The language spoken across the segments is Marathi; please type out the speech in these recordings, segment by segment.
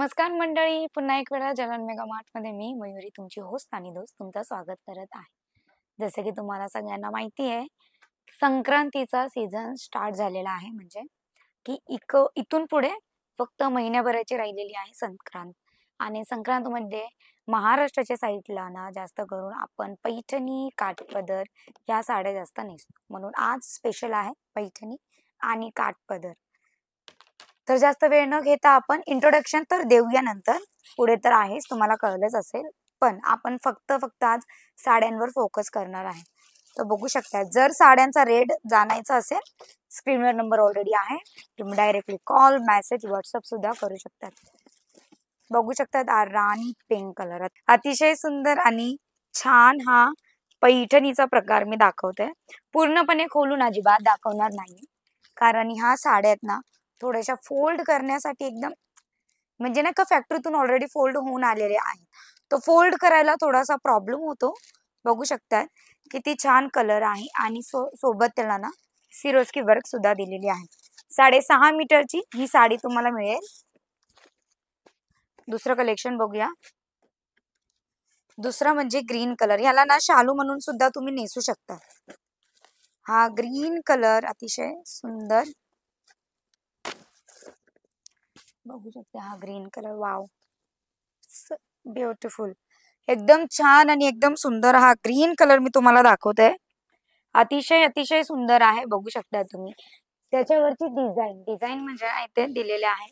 नमस्कार मंडळी, पुन्हा एक वेळा जलन मेगा मार्ट मध्ये मी मयुरी तुमची होस्ट आणि दोस्त तुमचं स्वागत करत आहे। जसं की तुम्हाला सगळ्यांना माहिती आहे, संक्रांतीचा सीझन स्टार्ट झालेला आहे। म्हणजे की इथून पुढे फक्त महिन्याभराची राहिलेली आहे संक्रांत। आणि संक्रांतमध्ये महाराष्ट्राच्या साईडला ना जास्त करून आपण पैठणी, काठपदर या साड्या जास्त नेसतो, म्हणून आज स्पेशल आहे पैठणी आणि काठपदर। तर जास्त वेळ न घेता आपण इंट्रोडक्शन तर देऊया नंतर, पुढे तर आहेच तुम्हाला कळलंच असेल, पण आपण फक्त आज साड्यांवर फोकस करणार आहे। तर बघू शकता, जर साड्यांचा रेट जाणायचा असेल, स्क्रीनवर नंबर ऑलरेडी आहे, तुम्ही डायरेक्टली कॉल, मेसेज, व्हॉट्सअप सुद्धा करू शकतात। बघू शकतात राणी पिंक कलर, अतिशय सुंदर आणि छान हा पैठणीचा प्रकार मी दाखवते। पूर्णपणे खोलून अजिबात दाखवणार नाही, कारण ह्या साड्यात ना थोड्याशा फोल्ड करण्यासाठी एकदम म्हणजे नाही का फॅक्टरीतून ऑलरेडी फोल्ड होऊन आलेले आहे, तो फोल्ड करायला थोडासा प्रॉब्लेम होतो। बघू शकतात किती छान कलर आहे आणि सोबत त्याला ना सिरोस्की वर्क सुद्धा दिलेली आहे। 6.5 मीटरची ही साडी तुम्हाला मिळेल। दुसरं कलेक्शन बघूया। दुसरा म्हणजे ग्रीन कलर, ह्याला ना शालू म्हणून सुद्धा तुम्ही नेसू शकता। हा ग्रीन कलर अतिशय सुंदर, बघू शकता हा ग्रीन कलर, वाव ब्युटिफुल, एकदम छान आणि एकदम सुंदर हा ग्रीन कलर मी तुम्हाला दाखवते। अतिशय सुंदर आहे, बघू शकता तुम्ही त्याच्यावरची डिझाईन म्हणजे इथे दिलेले आहे,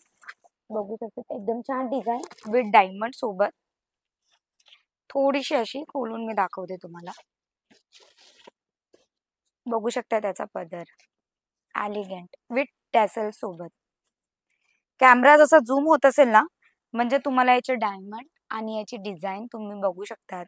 बघू शकता एकदम छान डिझाईन विथ डायमंड सोबत। थोडीशी अशी खोलून मी दाखवते तुम्हाला, बघू शकता त्याचा पदर एलिगंट विथ टॅसल सोबत। कॅमेरा जसा झूम होत असेल ना, म्हणजे तुम्हाला याचे डायमंड आणि याची डिझाईन तुम्ही बघू शकतात,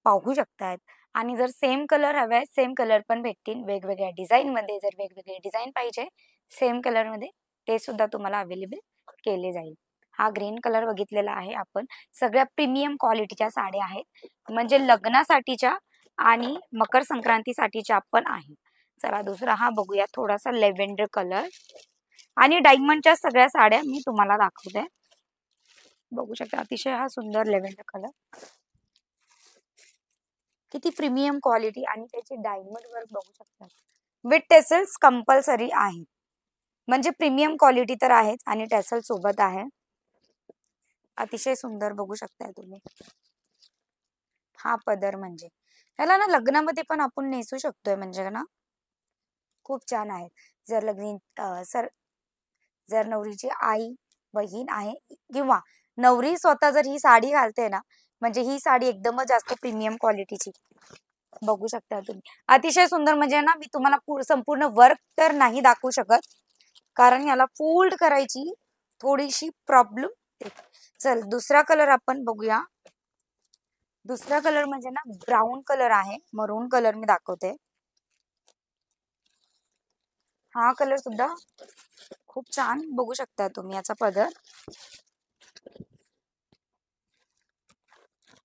पाहू शकतात। आणि जर सेम कलर हवे, सेम कलर पण भेटतील वेगवेगळ्या डिझाईन मध्ये। जर वेगवेगळे डिझाईन पाहिजे सेम कलर मध्ये, ते सुद्धा तुम्हाला अवेलेबल केले जाईल। हा ग्रीन कलर बघितलेला आहे आपण, सगळ्या प्रीमियम क्वालिटीच्या साड्या आहेत, म्हणजे लग्नासाठीच्या आणि मकर संक्रांतीसाठीच्या पण आहे। चला दुसरा हा बघूया, थोडासा लेव्हेंडर कलर आणि डायमंडच्या सगळ्या साड्या मी तुम्हाला दाखवते। बघू शकता अतिशय हा सुंदर लेव्हेंडर कलर, किती प्रीमियम क्वालिटी आणि त्याची डायमंड वर्क बघू शकता, विथ टेसल्स कंपल्सरी आहे, म्हणजे प्रीमियम क्वालिटी तर आहेच आणि टेसल सोबत आहे। अतिशय सुंदर बघू शकताय तुम्ही हा पदर, म्हणजे याला ना लग्नामध्ये पण आपण नेसू शकतोय, म्हणजे ना खूप छान आहे। जर नवरीची आई बहीण आहे किंवा नवरी स्वतः जर ही साडी घालते ना, म्हणजे ही साडी एकदमच जास्त प्रीमियम क्वालिटीची, बघू शकता तुम्ही अतिशय सुंदर। म्हणजे ना मी तुम्हाला संपूर्ण वर्क तर नाही दाखवू शकत, कारण याला फोल्ड करायची थोडीशी प्रॉब्लेम। चल दुसरा कलर आपण बघूया। दुसरा कलर म्हणजे ना ब्राऊन कलर आहे, मरून कलर मी दाखवते। हा कलर सुद्धा खूप छान, बघू शकता तुम्ही याचा पदर,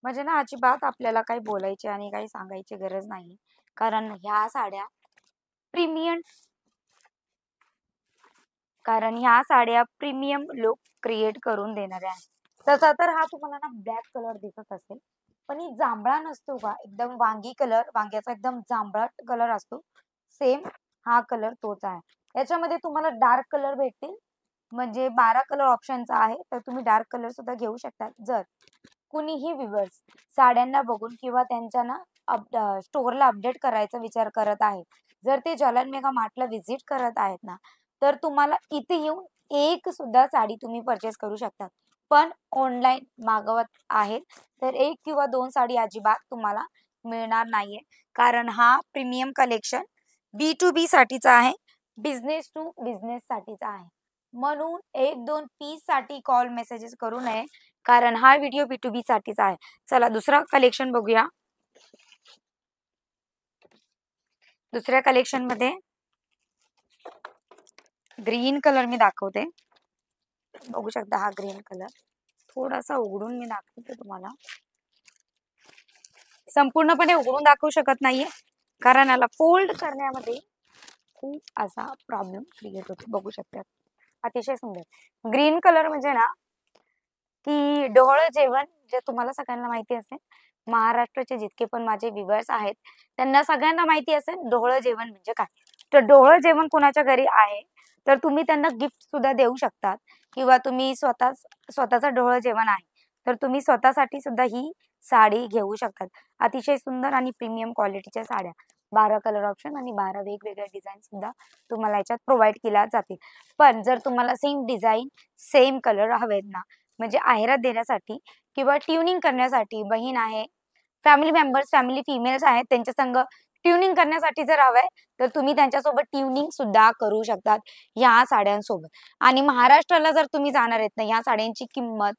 म्हणजे ना अजिबात आपल्याला काही बोलायची आणि काही सांगायची गरज नाही, कारण ह्या साड्या प्रीमियम लुक क्रिएट करून देणाऱ्या आहेत। तसा तर हा तुम्हाला ना ब्लॅक कलर दिसत असेल, पण ही जांभळा नसतो का, एकदम वांगी कलर, वांग्याचा एकदम जांभळट कलर असतो, सेम हा कलर तोच आहे। याच्यामध्ये तुम्हाला डार्क कलर भेटतील, म्हणजे 12 कलर ऑप्शनचा आहे, तर तुम्ही डार्क कलर सुद्धा घेऊ शकता। जर कुणीही व्ह्यूअर्स साड्यांना बघून किंवा त्यांच्या ना स्टोअरला अपडेट करायचा विचार करत आहे, जर ते जलन मेगा मार्टला व्हिजिट करत आहेत ना, तर तुम्हाला इथे येऊन एक सुद्धा साडी तुम्ही परचेस करू शकता। पण ऑनलाईन मागवत आहेत तर 1 किंवा 2 साडी अजिबात तुम्हाला मिळणार नाहीये, कारण हा प्रीमियम कलेक्शन B2B साठीचा आहे, बिझनेस टू बिझनेस साठीचा आहे, म्हणून 1-2 पीस साठी कॉल मेसेजेस करू नये, कारण हा व्हिडिओ B2B साठीचा आहे। चला दुसरा कलेक्शन बघूया। दुसऱ्या कलेक्शन मध्ये ग्रीन कलर मी दाखवते, बघू शकता हा ग्रीन कलर, थोडासा उघडून मी दाखवते तुम्हाला, संपूर्णपणे उघडून दाखवू शकत नाहीये, कारण याला फोल्ड करण्यामध्ये खूप असा प्रॉब्लेम क्रिएट होतो। बघू शकता अतिशय सुंदर ग्रीन कलर, म्हणजे ना की ढोळ जेवण जे तुम्हाला सगळ्यांना माहिती असेल, महाराष्ट्राचे जितके पण माझे व्ह्यूअर्स आहेत, त्यांना सगळ्यांना माहिती असेल ढोळ जेवण म्हणजे काय. तर ढोळ जेवण कोणाच्या घरी आहे, तर तुम्ही त्यांना गिफ्ट सुद्धा देऊ शकतात किंवा तुम्ही स्वतःचं ढोळ जेवण आहे, तर तुम्ही स्वतःसाठी सुद्धा ही साडी घेऊ शकतात. अतिशय सुंदर आणि प्रीमियम क्वालिटीच्या साड्या. 12 कलर ऑप्शन आणि 12 वेगवेगळ्या डिझाइन सुद्धा तुम्हाला याच्यात प्रोव्हाईड केल्या जातील. पण जर तुम्हाला सेम डिझाइन, सेम कलर हवेत ना, म्हणजे आहेरात देण्यासाठी किंवा ट्युनिंग करण्यासाठी बहीण आहे, फॅमिली मेंबर्स, फॅमिली फिमेल्स आहेत त्यांच्या संग ट्युनिंग करण्यासाठी जर हवंय, तर तुम्ही त्यांच्यासोबत ट्युनिंग सुद्धा करू शकतात ह्या साड्यांसोबत. आणि महाराष्ट्राला जर तुम्ही जाणार आहेत ना, ह्या साड्यांची किंमत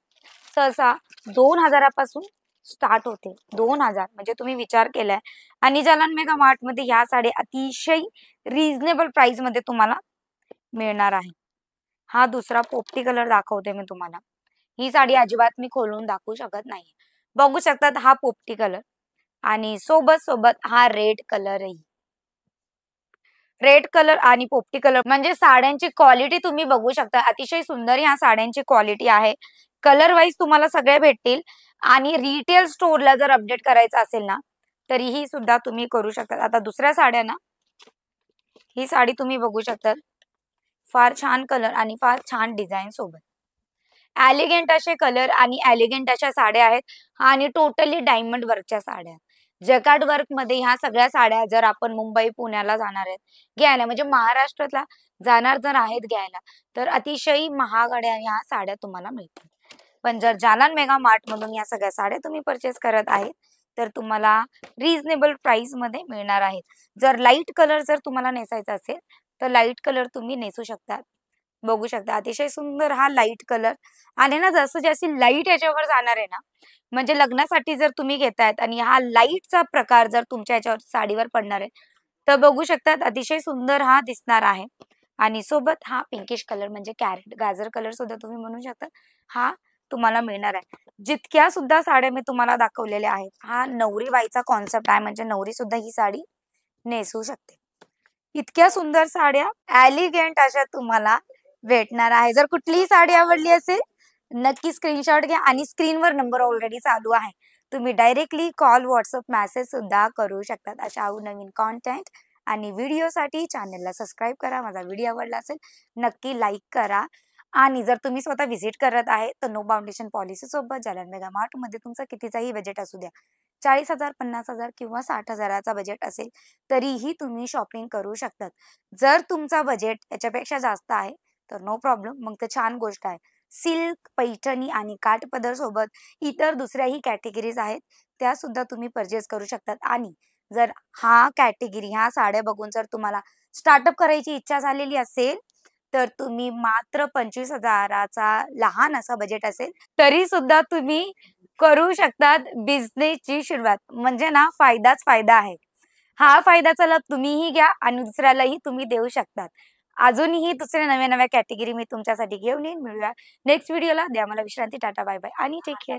सहसा 2,000 पासून स्टार्ट होते. 2,000 म्हणजे तुम्ही विचार केलाय. आणि जालन मेगा मार्टमध्ये ह्या साड्या अतिशय रिझनेबल प्राइसमध्ये तुम्हाला मिळणार आहे. हा दुसरा पोपटी कलर दाखवते मी तुम्हाला. ही साडी अजिबात मी खोलून दाखवू शकत नाही. बघू शकतात हा पोपटी कलर आणि सोबत हा रेड कलरही. रेड कलर आणि पोपटी कलर म्हणजे साड्यांची क्वालिटी तुम्ही बघू शकता. अतिशय सुंदर ह्या साड्यांची क्वालिटी आहे. कलर वाईज तुम्हाला सगळे भेटतील आणि रिटेल स्टोअरला जर अपडेट करायचं असेल ना, तरीही सुद्धा तुम्ही करू शकता. आता दुसऱ्या साड्या ना, ही साडी तुम्ही बघू शकता. फार छान कलर आणि फार छान डिझाइन सोबत. एलिगंट असे कलर आणि एलिगंट अशा साड्या आहेत आणि टोटली डायमंड वर्कच्या साड्या. जकार्ड वर्कमध्ये ह्या सगळ्या साड्या जर आपण मुंबई, पुण्याला जाणार आहेत घ्यायला, म्हणजे महाराष्ट्रातला जाणार जर आहेत घ्यायला, तर अतिशय महागड्या ह्या साड्या तुम्हाला मिळतील. पण जर जालन मेगा मार्टमधून या सगळ्या साड्या तुम्ही परचेस करत आहेत, तर तुम्हाला रिझनेबल प्राइसमध्ये मिळणार आहेत. जर लाईट कलर जर तुम्हाला नेसायचा असेल, तर लाईट कलर तुम्ही नेसू शकता. बघू शकता अतिशय सुंदर हा लाईट कलर आणि ना जसं जशी लाईट याच्यावर जाणार आहे ना, म्हणजे लग्नासाठी जर तुम्ही घेतायत आणि हा लाईटचा प्रकार जर तुमच्या याच्यावर साडीवर पडणार आहे, तर बघू शकतात अतिशय सुंदर हा दिसणार आहे. आणि सोबत हा पिंकिश कलर म्हणजे कॅरेट गाजर कलर सुद्धा तुम्ही म्हणू शकता, हा तुम्हाला मिळणार आहे. जितक्या सुद्धा साड्या मी तुम्हाला दाखवलेल्या आहेत, हा नवरी बाईचा कॉन्सेप्ट आहे, म्हणजे नवरी सुद्धा ही साडी नेसू शकते. इतक्या सुंदर साड्या एलिगंट अशा तुम्हाला भेटणार आहे. जर कुठलीही साडी आवडली असेल, नक्की स्क्रीनशॉट घ्या आणि स्क्रीनवर नंबर ऑलरेडी चालू आहे. तुम्ही डायरेक्टली कॉल, WhatsApp मेसेज सुद्धा करू शकतात. अशा नवीन कॉन्टेंट आणि व्हिडिओसाठी चॅनलला सबस्क्राईब करा. माझा व्हिडिओ आवडला असेल, नक्की लाईक करा. आणि जर तुम्ही स्वतः व्हिजिट करत आहे, तर नो बाउंडेशन पॉलिसी सोबत जालन मेगा मार्टमध्ये तुमचं कितीचाही बजेट असू द्या, 40,000, 50,000 किंवा 60,000चा बजेट असेल, तरीही तुम्ही शॉपिंग करू शकतात. जर तुमचा बजेट याच्यापेक्षा जास्त आहे, तर नो प्रॉब्लेम, मग तर छान गोष्ट आहे. सिल्क, पैठणी आणि काठपदर सोबत इतर दुसऱ्याही कॅटेगरीज आहेत, त्या सुद्धा तुम्ही परचेस करू शकतात. आणि जर हा कॅटेगरी ह्या साड्या बघून जर तुम्हाला स्टार्टअप करायची इच्छा झालेली असेल, तर तुम्ही मात्र 25,000चा लहान असा बजेट असेल, तरी सुद्धा तुम्ही करू शकतात बिझनेसची सुरुवात. म्हणजे ना फायदाच फायदा आहे. हा फायद्याचा लाभ तुम्हीही घ्या आणि दुसऱ्यालाही तुम्ही देऊ शकतात. अजूनही दुसऱ्या नव्या-नव्या कॅटेगरी मी तुमच्यासाठी घेऊन येईन. मिळूया नेक्स्ट व्हिडिओला. द्या मला विश्रांती. टाटा, बाय-बाय आणि टेक केअर.